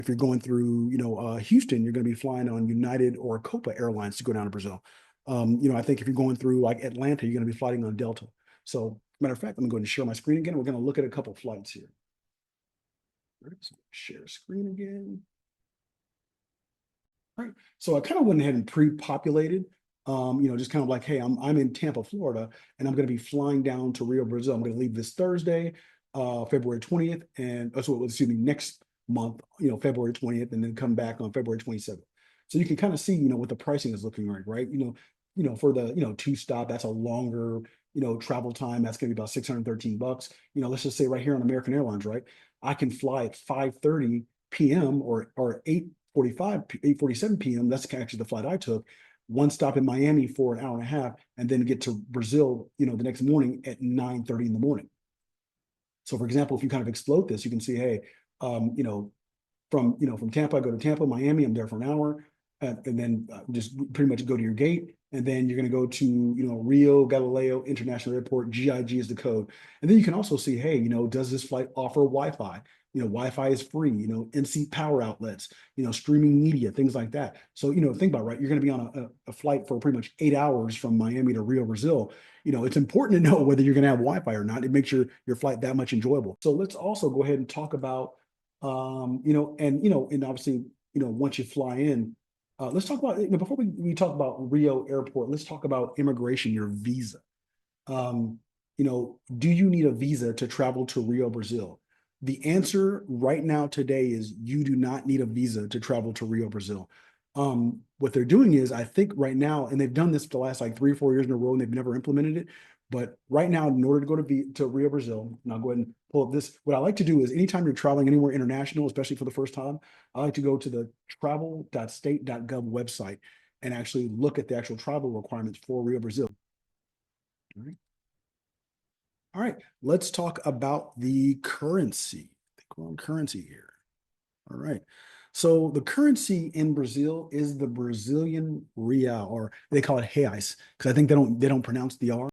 If you're going through, Houston, you're going to be flying on United or Copa Airlines to go down to Brazil. I think if you're going through like Atlanta, you're going to be flying on Delta. So, matter of fact, I'm going to share my screen again. We're going to look at a couple flights here. Share screen again. All right. So I kind of went ahead and pre-populated, just kind of like, hey, I'm in Tampa, Florida, and I'm going to be flying down to Rio, Brazil. I'm going to leave this Thursday, February 20th, and excuse me, next month, February 20th, and then come back on February 27th. So you can kind of see, what the pricing is looking like, right? For the, two stop, that's a longer, travel time. That's going to be about $613. Let's just say right here on American Airlines, right? I can fly at 5:30 p.m. or 8:47 p.m. That's actually the flight I took. One stop in Miami for an hour and a half, and then get to Brazil, the next morning at 9:30 in the morning. So, for example, if you kind of explode this, you can see, hey, from Tampa, I go to Tampa, Miami, I'm there for an hour, and then just pretty much go to your gate, and then you're going to go to Rio Galileo International Airport. GIG is the code, and then you can also see, hey, does this flight offer Wi-Fi? Wi-Fi is free. In-seat power outlets. Streaming media, things like that. So think about it, right. You're going to be on a flight for pretty much 8 hours from Miami to Rio, Brazil. It's important to know whether you're going to have Wi-Fi or not. It makes your flight that much enjoyable. So let's also go ahead and talk about and obviously, once you fly in, let's talk about, before we talk about Rio Airport, let's talk about immigration, your visa. Do you need a visa to travel to Rio, Brazil? The answer right now today is you do not need a visa to travel to Rio, Brazil. What they're doing is, I think right now, and they've done this for the last like 3 or 4 years in a row, and they've never implemented it. But right now, in order to go to Rio, Brazil, and I'll go ahead and pull up this. What I like to do is anytime you're traveling anywhere international, especially for the first time, I like to go to the travel.state.gov website and actually look at the actual travel requirements for Rio, Brazil. All right. All right, let's talk about the currency. I think we're on currency here. All right. So the currency in Brazil is the Brazilian real, or they call it reais, because I think they don't pronounce the R.